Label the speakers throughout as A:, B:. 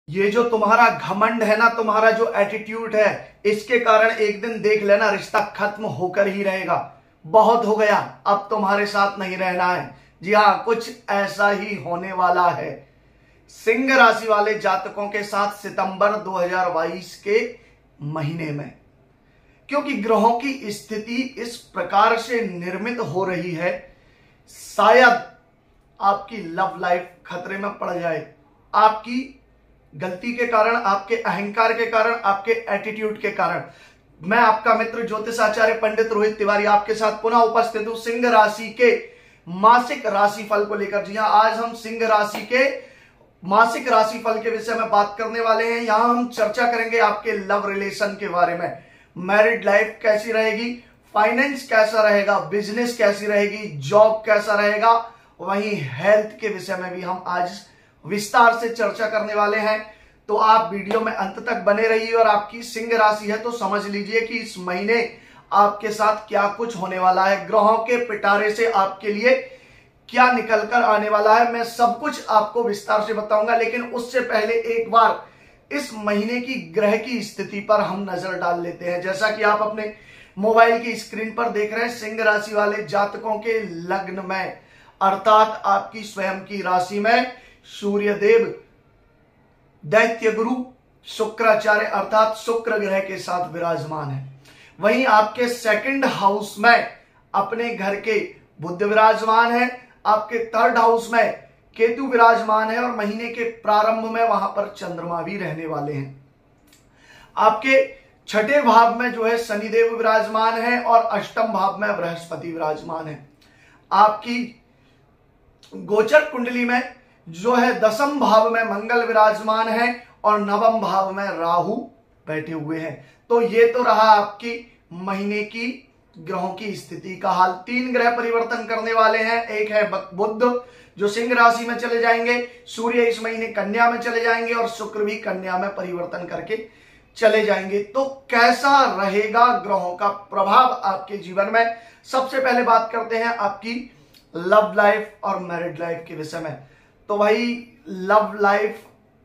A: ये जो तुम्हारा घमंड है ना, तुम्हारा जो एटीट्यूड है, इसके कारण एक दिन देख लेना रिश्ता खत्म होकर ही रहेगा। बहुत हो गया, अब तुम्हारे साथ नहीं रहना है। जी हाँ, कुछ ऐसा ही होने वाला है सिंह राशि वाले जातकों के साथ सितंबर 2022 के महीने में, क्योंकि ग्रहों की स्थिति इस प्रकार से निर्मित हो रही है, शायद आपकी लव लाइफ खतरे में पड़ जाए। आपकी गलती के कारण, आपके अहंकार के कारण, आपके एटीट्यूड के कारण। मैं आपका मित्र ज्योतिष आचार्य पंडित रोहित तिवारी आपके साथ पुनः उपस्थित हूं सिंह राशि के मासिक राशिफल को लेकर। जी हां, आज हम सिंह राशि के मासिक राशिफल के विषय में बात करने वाले हैं। यहां हम चर्चा करेंगे आपके लव रिलेशन के बारे में, मैरिड लाइफ कैसी रहेगी, फाइनेंस कैसा रहेगा, बिजनेस कैसी रहेगी, जॉब कैसा रहेगा, वहीं हेल्थ के विषय में भी हम आज विस्तार से चर्चा करने वाले हैं। तो आप वीडियो में अंत तक बने रहिए। और आपकी सिंह राशि है तो समझ लीजिए कि इस महीने आपके साथ क्या कुछ होने वाला है, ग्रहों के पिटारे से आपके लिए क्या निकल कर आने वाला है, मैं सब कुछ आपको विस्तार से बताऊंगा। लेकिन उससे पहले एक बार इस महीने की ग्रह की स्थिति पर हम नजर डाल लेते हैं। जैसा कि आप अपने मोबाइल की स्क्रीन पर देख रहे हैं, सिंह राशि वाले जातकों के लग्न में अर्थात आपकी स्वयं की राशि में सूर्यदेव दैत्य गुरु शुक्राचार्य अर्थात शुक्र ग्रह के साथ विराजमान है। वहीं आपके सेकंड हाउस में अपने घर के बुध विराजमान है, आपके थर्ड हाउस में केतु विराजमान है और महीने के प्रारंभ में वहां पर चंद्रमा भी रहने वाले हैं। आपके छठे भाव में जो है शनिदेव विराजमान है और अष्टम भाव में बृहस्पति विराजमान है। आपकी गोचर कुंडली में जो है दसम भाव में मंगल विराजमान है और नवम भाव में राहु बैठे हुए हैं। तो ये तो रहा आपकी महीने की ग्रहों की स्थिति का हाल। 3 ग्रह परिवर्तन करने वाले हैं। एक है बुध जो सिंह राशि में चले जाएंगे, सूर्य इस महीने कन्या में चले जाएंगे और शुक्र भी कन्या में परिवर्तन करके चले जाएंगे। तो कैसा रहेगा ग्रहों का प्रभाव आपके जीवन में? सबसे पहले बात करते हैं आपकी लव लाइफ और मैरिड लाइफ के विषय में। तो भाई लव लाइफ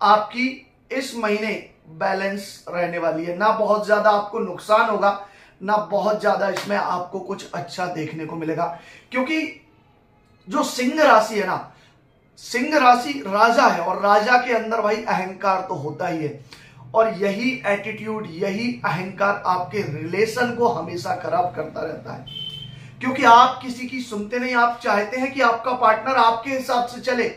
A: आपकी इस महीने बैलेंस रहने वाली है, ना बहुत ज्यादा आपको नुकसान होगा, ना बहुत ज्यादा इसमें आपको कुछ अच्छा देखने को मिलेगा। क्योंकि जो सिंह राशि है ना, सिंह राशि राजा है और राजा के अंदर भाई अहंकार तो होता ही है और यही एटीट्यूड, यही अहंकार आपके रिलेशन को हमेशा खराब करता रहता है। क्योंकि आप किसी की सुनते नहीं, आप चाहते हैं कि आपका पार्टनर आपके हिसाब से चले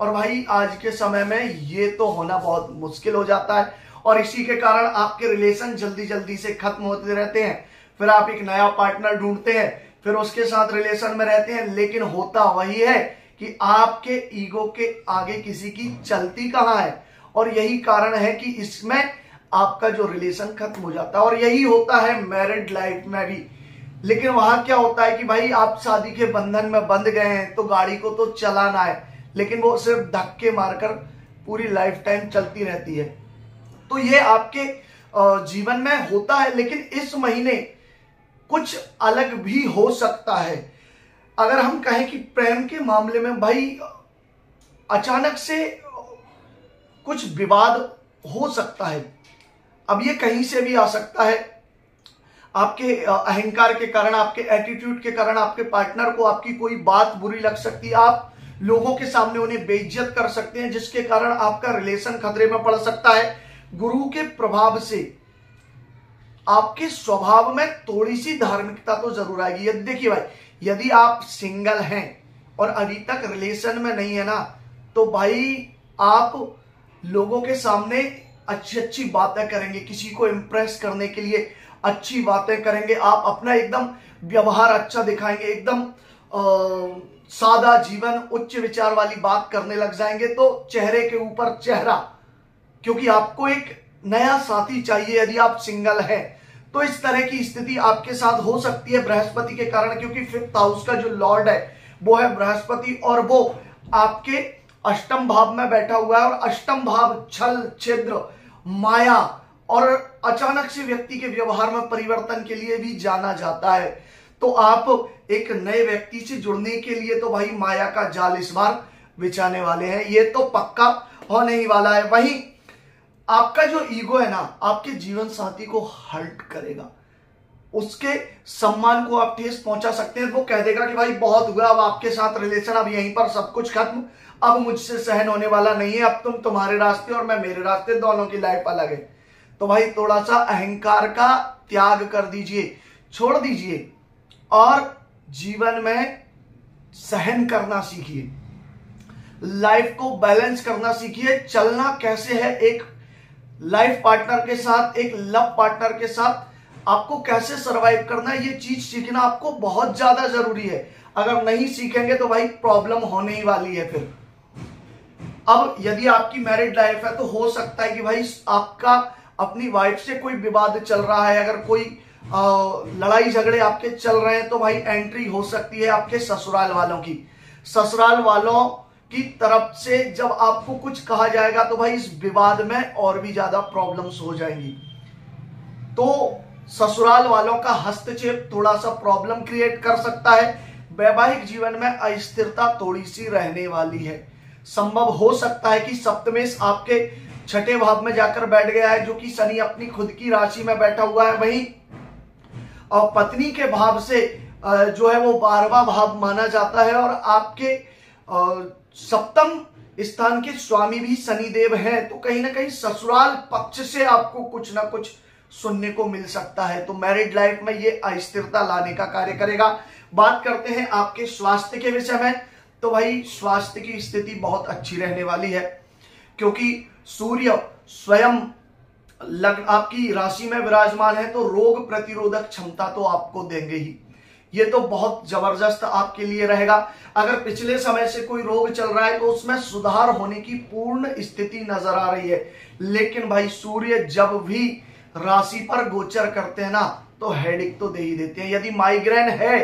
A: और भाई आज के समय में ये तो होना बहुत मुश्किल हो जाता है और इसी के कारण आपके रिलेशन जल्दी जल्दी से खत्म होते रहते हैं। फिर आप एक नया पार्टनर ढूंढते हैं, फिर उसके साथ रिलेशन में रहते हैं, लेकिन होता वही है कि आपके ईगो के आगे किसी की चलती कहां है और यही कारण है कि इसमें आपका जो रिलेशन खत्म हो जाता है। और यही होता है मैरिड लाइफ में भी। लेकिन वहां क्या होता है कि भाई आप शादी के बंधन में बंध गए हैं तो गाड़ी को तो चलाना है, लेकिन वो सिर्फ धक्के मारकर पूरी लाइफ टाइम चलती रहती है। तो ये आपके जीवन में होता है। लेकिन इस महीने कुछ अलग भी हो सकता है। अगर हम कहें कि प्रेम के मामले में भाई अचानक से कुछ विवाद हो सकता है। अब ये कहीं से भी आ सकता है, आपके अहंकार के कारण, आपके एटीट्यूड के कारण आपके पार्टनर को आपकी कोई बात बुरी लग सकती है, आप लोगों के सामने उन्हें बेइज्जत कर सकते हैं, जिसके कारण आपका रिलेशन खतरे में पड़ सकता है। गुरु के प्रभाव से आपके स्वभाव में थोड़ी सी धार्मिकता तो जरूर आएगी। यदि देखिए भाई, यदि आप सिंगल हैं और अभी तक रिलेशन में नहीं है ना, तो भाई आप लोगों के सामने अच्छी अच्छी बातें करेंगे, किसी को इंप्रेस करने के लिए अच्छी बातें करेंगे, आप अपना एकदम व्यवहार अच्छा दिखाएंगे, एकदम सादा जीवन, उच्च विचार वाली बात करने लग जाएंगे। तो चेहरे के ऊपर चेहरा, क्योंकि आपको एक नया साथी चाहिए यदि आप सिंगल हैं। तो इस तरह की स्थिति आपके साथ हो सकती है बृहस्पति के कारण, क्योंकि 5th हाउस का जो लॉर्ड है वो है बृहस्पति और वो आपके अष्टम भाव में बैठा हुआ है। और अष्टम भाव छल, छिद्र, माया और अचानक से व्यक्ति के व्यवहार में परिवर्तन के लिए भी जाना जाता है। तो आप एक नए व्यक्ति से जुड़ने के लिए तो भाई माया का जाल इस बार बिछाने वाले हैं, ये तो पक्का होने ही वाला है। वहीं आपका जो ईगो है ना आपके जीवन साथी को हर्ट करेगा, उसके सम्मान को आप ठेस पहुंचा सकते हैं। वो कह देगा कि भाई बहुत हुआ, अब आपके साथ रिलेशन, अब यहीं पर सब कुछ खत्म, अब मुझसे सहन होने वाला नहीं है, अब तुम तुम्हारे रास्ते और मैं मेरे रास्ते, दोनों की लाइफ अलग है। तो भाई थोड़ा सा अहंकार का त्याग कर दीजिए, छोड़ दीजिए और जीवन में सहन करना सीखिए, लाइफ को बैलेंस करना सीखिए। चलना कैसे है एक लाइफ पार्टनर के साथ, एक लव पार्टनर के साथ आपको कैसे सरवाइव करना है, ये चीज सीखना आपको बहुत ज्यादा जरूरी है। अगर नहीं सीखेंगे तो भाई प्रॉब्लम होने ही वाली है फिर। अब यदि आपकी मैरिड लाइफ है तो हो सकता है कि भाई आपका अपनी वाइफ से कोई विवाद चल रहा है, अगर कोई लड़ाई झगड़े आपके चल रहे हैं तो भाई एंट्री हो सकती है आपके ससुराल वालों की। ससुराल वालों की तरफ से जब आपको कुछ कहा जाएगा तो भाई इस विवाद में और भी ज्यादा प्रॉब्लम्स हो जाएंगी। तो ससुराल वालों का हस्तक्षेप थोड़ा सा प्रॉब्लम क्रिएट कर सकता है। वैवाहिक जीवन में अस्थिरता थोड़ी सी रहने वाली है। संभव हो सकता है कि सप्तमेश आपके छठे भाव में जाकर बैठ गया है, जो कि शनि अपनी खुद की राशि में बैठा हुआ है। वहीं और पत्नी के भाव से जो है वो 12वां भाव माना जाता है और आपके सप्तम स्थान के स्वामी भी शनिदेव हैं। तो कहीं ना कहीं ससुराल पक्ष से आपको कुछ ना कुछ सुनने को मिल सकता है। तो मैरिड लाइफ में ये अस्थिरता लाने का कार्य करेगा। बात करते हैं आपके स्वास्थ्य के विषय में, तो भाई स्वास्थ्य की स्थिति बहुत अच्छी रहने वाली है, क्योंकि सूर्य स्वयं आपकी राशि में विराजमान है, तो रोग प्रतिरोधक क्षमता तो आपको देंगे ही। ये तो बहुत जबरदस्त आपके लिए रहेगा। अगर पिछले समय से कोई रोग चल रहा है तो उसमें सुधार होने की पूर्ण स्थिति नजर आ रही है। लेकिन भाई सूर्य जब भी राशि पर गोचर करते हैं ना तो हेडेक तो दे ही देते हैं। यदि माइग्रेन है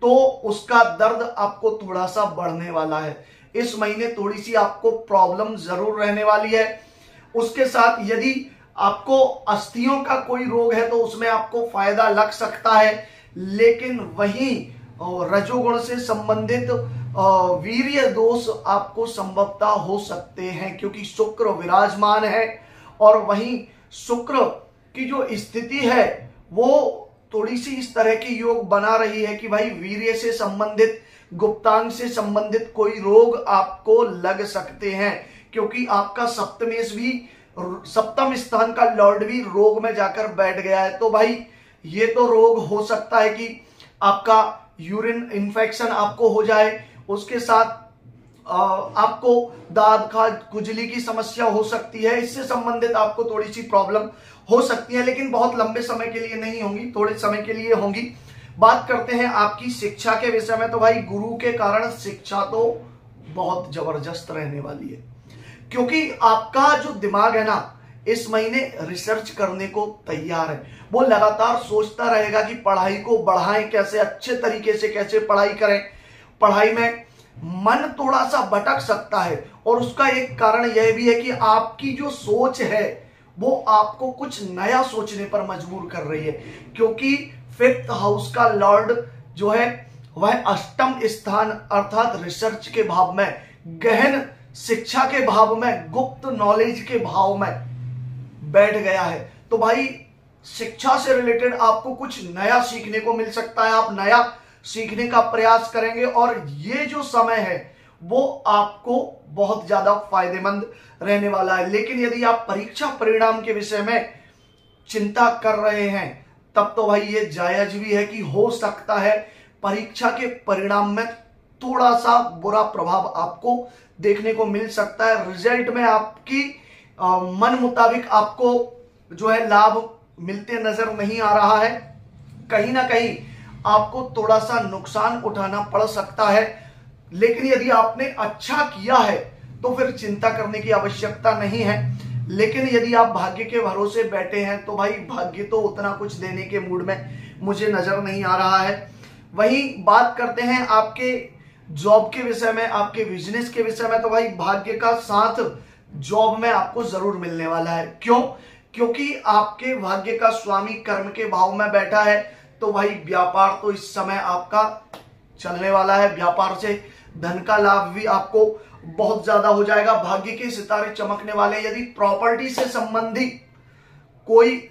A: तो उसका दर्द आपको थोड़ा सा बढ़ने वाला है। इस महीने थोड़ी सी आपको प्रॉब्लम जरूर रहने वाली है। उसके साथ यदि आपको अस्थियों का कोई रोग है तो उसमें आपको फायदा लग सकता है, लेकिन वहीं रजोगुण से संबंधित वीर्य दोष आपको संभवतः हो सकते हैं, क्योंकि शुक्र विराजमान है और वहीं शुक्र की जो स्थिति है वो थोड़ी सी इस तरह की योग बना रही है कि भाई वीर्य से संबंधित, गुप्तांग से संबंधित कोई रोग आपको लग सकते हैं, क्योंकि आपका सप्तमेश भी, सप्तम स्थान का लॉर्ड भी रोग में जाकर बैठ गया है। तो भाई ये तो रोग हो सकता है कि आपका यूरिन इन्फेक्शन आपको हो जाए, उसके साथ आपको दाद खाज खुजली की समस्या हो सकती है, इससे संबंधित आपको थोड़ी सी प्रॉब्लम हो सकती है, लेकिन बहुत लंबे समय के लिए नहीं होंगी, थोड़े समय के लिए होंगी। बात करते हैं आपकी शिक्षा के विषय में, तो भाई गुरु के कारण शिक्षा तो बहुत जबरदस्त रहने वाली है, क्योंकि आपका जो दिमाग है ना इस महीने रिसर्च करने को तैयार है। वो लगातार सोचता रहेगा कि पढ़ाई को बढ़ाएं कैसे, अच्छे तरीके से कैसे पढ़ाई करें। पढ़ाई में मन थोड़ा सा भटक सकता है और उसका एक कारण यह भी है कि आपकी जो सोच है वो आपको कुछ नया सोचने पर मजबूर कर रही है, क्योंकि 5th हाउस का लॉर्ड जो है वह अष्टम स्थान अर्थात रिसर्च के भाव में, गहन शिक्षा के भाव में, गुप्त नॉलेज के भाव में बैठ गया है। तो भाई शिक्षा से रिलेटेड आपको कुछ नया सीखने को मिल सकता है, आप नया सीखने का प्रयास करेंगे और ये जो समय है वो आपको बहुत ज्यादा फायदेमंद रहने वाला है। लेकिन यदि आप परीक्षा परिणाम के विषय में चिंता कर रहे हैं तब तो भाई ये जायज भी है कि हो सकता है परीक्षा के परिणाम में थोड़ा सा बुरा प्रभाव आपको देखने को मिल सकता है। रिजल्ट में आपकी मन मुताबिक आपको जो है लाभ मिलते नजर नहीं आ रहा है, कहीं ना कहीं आपको थोड़ा सा नुकसान उठाना पड़ सकता है। लेकिन यदि आपने अच्छा किया है तो फिर चिंता करने की आवश्यकता नहीं है। लेकिन यदि आप भाग्य के भरोसे बैठे हैं तो भाई भाग्य तो उतना कुछ देने के मूड में मुझे नजर नहीं आ रहा है। वहीं बात करते हैं आपके जॉब के विषय में, आपके बिजनेस के विषय में, तो भाई भाग्य का साथ जॉब में आपको जरूर मिलने वाला है। क्यों? क्योंकि आपके भाग्य का स्वामी कर्म के भाव में बैठा है। तो भाई व्यापार तो इस समय आपका चलने वाला है, व्यापार से धन का लाभ भी आपको बहुत ज्यादा हो जाएगा। भाग्य के सितारे चमकने वाले। यदि प्रॉपर्टी से संबंधित कोई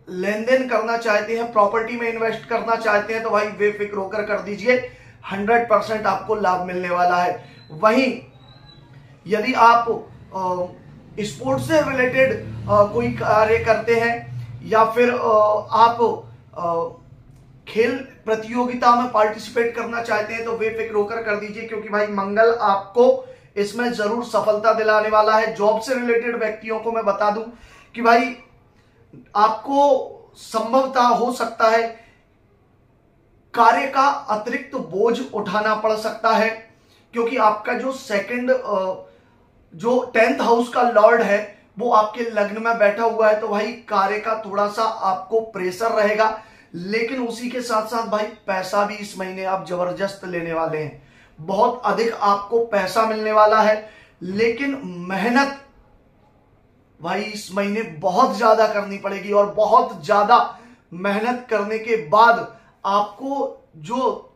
A: लेन देन करना चाहते हैं, प्रॉपर्टी में इन्वेस्ट करना चाहते हैं, तो भाई बेफिक्र होकर कर दीजिए, 100% आपको लाभ मिलने वाला है। वहीं यदि आप स्पोर्ट्स से रिलेटेड कोई कार्य करते हैं या फिर आप खेल प्रतियोगिता में पार्टिसिपेट करना चाहते हैं, तो बेफिक्र होकर कर दीजिए, क्योंकि भाई मंगल आपको इसमें जरूर सफलता दिलाने वाला है। जॉब से रिलेटेड व्यक्तियों को मैं बता दूं कि भाई आपको संभवतः हो सकता है कार्य का अतिरिक्त बोझ उठाना पड़ सकता है, क्योंकि आपका जो जो 10th हाउस का लॉर्ड है वो आपके लग्न में बैठा हुआ है, तो भाई कार्य का थोड़ा सा आपको प्रेशर रहेगा। लेकिन उसी के साथ साथ भाई पैसा भी इस महीने आप जबरदस्त लेने वाले हैं, बहुत अधिक आपको पैसा मिलने वाला है। लेकिन मेहनत भाई इस महीने बहुत ज्यादा करनी पड़ेगी, और बहुत ज्यादा मेहनत करने के बाद आपको जो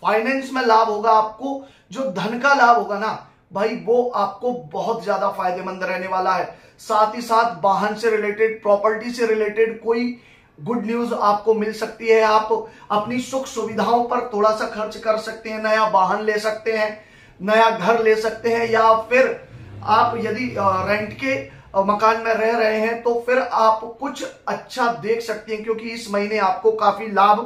A: फाइनेंस में लाभ होगा, आपको जो धन का लाभ होगा ना भाई, वो आपको बहुत ज्यादा फायदेमंद रहने वाला है। साथ ही साथ वाहन से रिलेटेड, प्रॉपर्टी से रिलेटेड कोई गुड न्यूज आपको मिल सकती है। आप अपनी सुख सुविधाओं पर थोड़ा सा खर्च कर सकते हैं, नया वाहन ले सकते हैं, नया घर ले सकते हैं, या फिर आप यदि रेंट के मकान में रह रहे हैं तो फिर आप कुछ अच्छा देख सकते हैं, क्योंकि इस महीने आपको काफी लाभ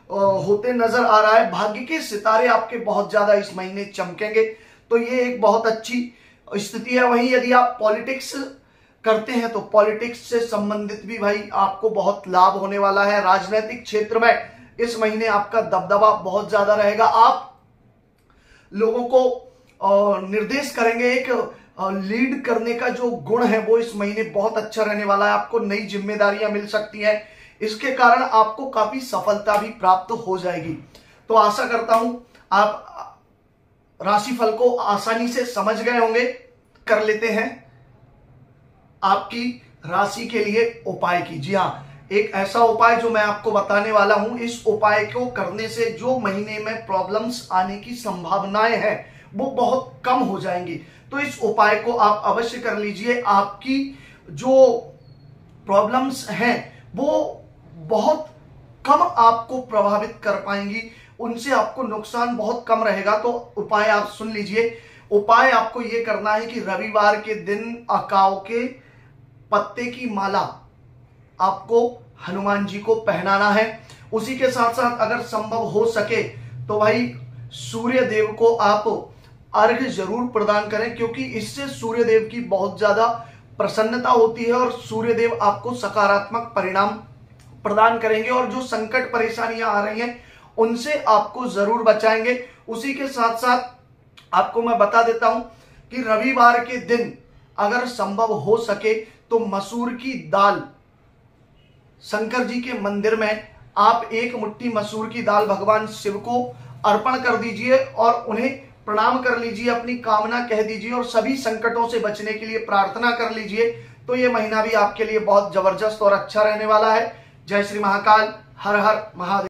A: होते नजर आ रहा है। भाग्य के सितारे आपके बहुत ज्यादा इस महीने चमकेंगे, तो ये एक बहुत अच्छी स्थिति है। वहीं यदि आप पॉलिटिक्स करते हैं तो पॉलिटिक्स से संबंधित भी भाई आपको बहुत लाभ होने वाला है। राजनीतिक क्षेत्र में इस महीने आपका दबदबा बहुत ज्यादा रहेगा। आप लोगों को निर्देश करेंगे, एक लीड करने का जो गुण है वो इस महीने बहुत अच्छा रहने वाला है। आपको नई जिम्मेदारियां मिल सकती हैं, इसके कारण आपको काफी सफलता भी प्राप्त हो जाएगी। तो आशा करता हूं आप राशिफल को आसानी से समझ गए होंगे। कर लेते हैं आपकी राशि के लिए उपाय की। जी हाँ, एक ऐसा उपाय जो मैं आपको बताने वाला हूं, इस उपाय को करने से जो महीने में प्रॉब्लम्स आने की संभावनाएं हैं वो बहुत कम हो जाएंगी। तो इस उपाय को आप अवश्य कर लीजिए। आपकी जो प्रॉब्लम्स हैं वो बहुत कम आपको प्रभावित कर पाएंगी, उनसे आपको नुकसान बहुत कम रहेगा। तो उपाय आप सुन लीजिए। उपाय आपको यह करना है कि रविवार के दिन अकाव के पत्ते की माला आपको हनुमान जी को पहनाना है। उसी के साथ साथ अगर संभव हो सके तो भाई सूर्य देव को आप अर्घ्य जरूर प्रदान करें, क्योंकि इससे सूर्य देव की बहुत ज्यादा प्रसन्नता होती है और सूर्य देव आपको सकारात्मक परिणाम प्रदान करेंगे, और जो संकट परेशानियां आ रही हैं उनसे आपको जरूर बचाएंगे। उसी के साथ साथ आपको मैं बता देता हूं कि रविवार के दिन अगर संभव हो सके तो मसूर की दाल, शंकर जी के मंदिर में आप एक मुट्ठी मसूर की दाल भगवान शिव को अर्पण कर दीजिए और उन्हें प्रणाम कर लीजिए, अपनी कामना कह दीजिए और सभी संकटों से बचने के लिए प्रार्थना कर लीजिए। तो ये महीना भी आपके लिए बहुत जबरदस्त और अच्छा रहने वाला है। जय श्री महाकाल, हर हर महादेव।